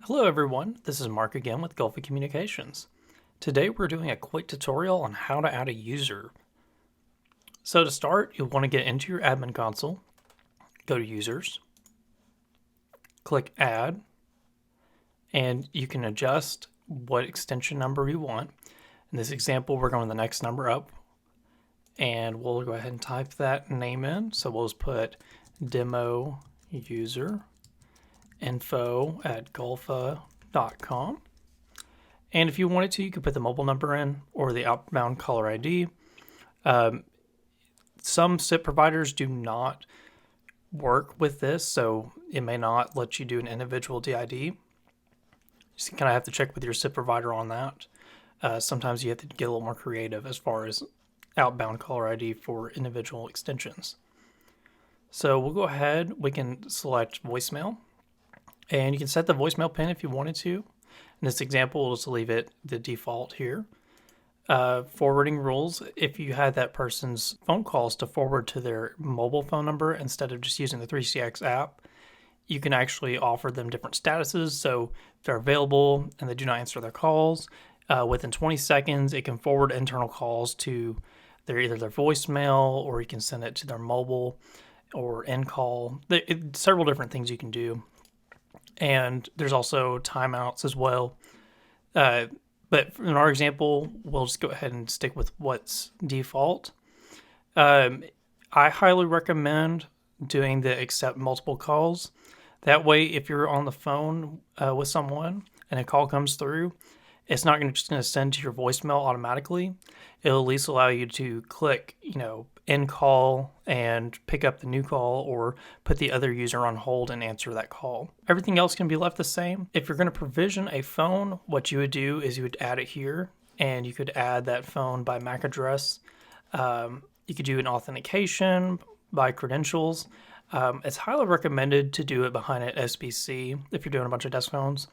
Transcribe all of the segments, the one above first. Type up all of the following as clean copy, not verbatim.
Hello everyone, this is Mark again with Gulpha Communications. Today we're doing a quick tutorial on how to add a user. So to start, you'll want to get into your admin console, go to Users, click Add, and you can adjust what extension number you want. In this example, we're going the next number up, and we'll go ahead and type that name in. So we'll just put demo user info@gulpha.com. And if you wanted to, you could put the mobile number in or the outbound caller ID. Some SIP providers do not work with this, so it may not let you do an individual DID. Just kind of have to check with your SIP provider on that. Sometimes you have to get a little more creative as far as outbound caller ID for individual extensions. So we'll go ahead, we can select voicemail. And you can set the voicemail pin if you wanted to. In this example, we'll just leave it the default here. Forwarding rules, if you had that person's phone calls to forward to their mobile phone number instead of just using the 3CX app, you can actually offer them different statuses. So if they're available and they do not answer their calls, within 20 seconds, it can forward internal calls to either their voicemail, or you can send it to their mobile or end call. Several different things you can do. And there's also timeouts as well. But in our example, we'll just go ahead and stick with what's default. I highly recommend doing the accept multiple calls. That way, if you're on the phone with someone and a call comes through, it's not just going to send to your voicemail automatically. It'll at least allow you to click, end call and pick up the new call, or put the other user on hold and answer that call. Everything else can be left the same. If you're going to provision a phone, what you would do is you would add it here, and you could add that phone by MAC address. You could do an authentication by credentials. It's highly recommended to do it behind an SBC if you're doing a bunch of desk phones.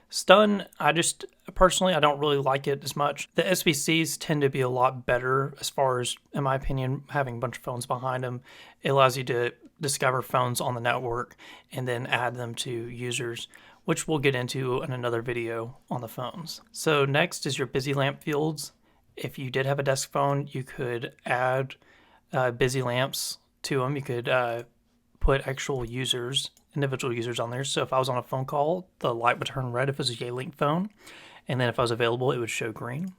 Stun, I don't really like it as much. The SBCs tend to be a lot better as far as, in my opinion, having a bunch of phones behind them. It allows you to discover phones on the network and then add them to users, which we'll get into in another video on the phones. So next is your busy lamp fields. If you did have a desk phone, you could add busy lamps to them. You could put actual users, individual users on there. So if I was on a phone call, the light would turn red if it was a Yealink phone. And then if I was available, it would show green.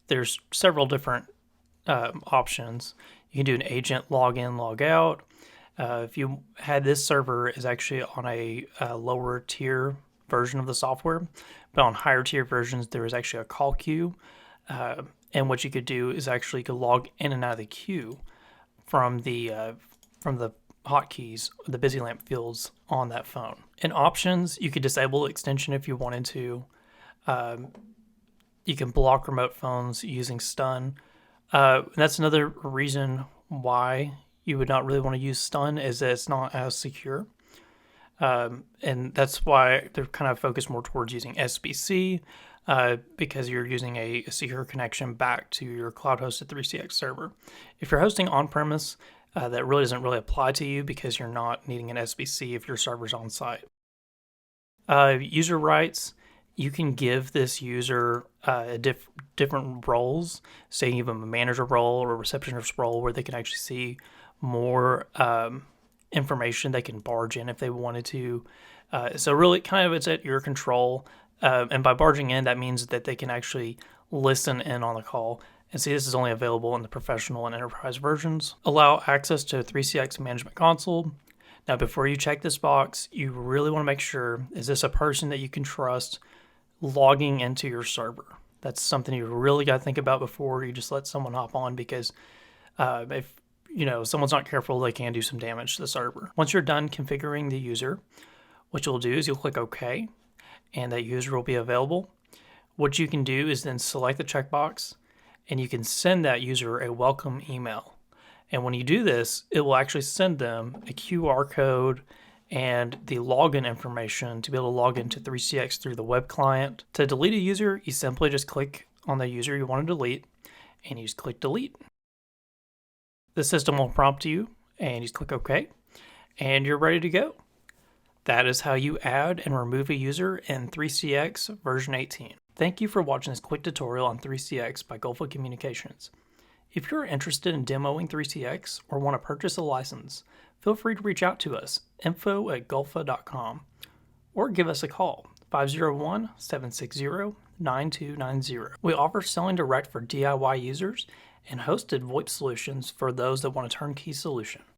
There's several different options. You can do an agent log in, log out. If you had this server is actually on a lower tier version of the software, but on higher tier versions, there is actually a call queue. And what you could do is actually you could log in and out of the queue from the hotkeys, the busy lamp fields on that phone. In options, you could disable extension if you wanted to. You can block remote phones using stun. That's another reason why you would not really want to use stun, is that it's not as secure. And that's why they're kind of focused more towards using SBC, because you're using a secure connection back to your cloud-hosted 3CX server. If you're hosting on-premise, that really doesn't really apply to you because you're not needing an SBC if your server's on site. User rights, you can give this user different roles. Say you give them a manager role or a receptionist role where they can actually see more information. They can barge in if they wanted to. So really kind of it's at your control. And by barging in, that means that they can actually listen in on the call. And see, this is only available in the professional and enterprise versions. Allow access to 3CX Management Console. Now, before you check this box, you really want to make sure, is this a person that you can trust logging into your server? That's something you really got to think about before you just let someone hop on, because if someone's not careful, they can do some damage to the server. Once you're done configuring the user, what you'll do is you'll click OK, and that user will be available. What you can do is then select the checkbox, and you can send that user a welcome email. And when you do this, it will actually send them a QR code and the login information to be able to log into 3CX through the web client. To delete a user, you simply just click on the user you want to delete, and you just click delete. The system will prompt you, and you just click OK, and you're ready to go. That is how you add and remove a user in 3CX version 18. Thank you for watching this quick tutorial on 3CX by Gulpha Communications. If you're interested in demoing 3CX or want to purchase a license, feel free to reach out to us, info@gulpha.com, or give us a call, 501-760-9290. We offer selling direct for DIY users and hosted VoIP solutions for those that want a turnkey solution.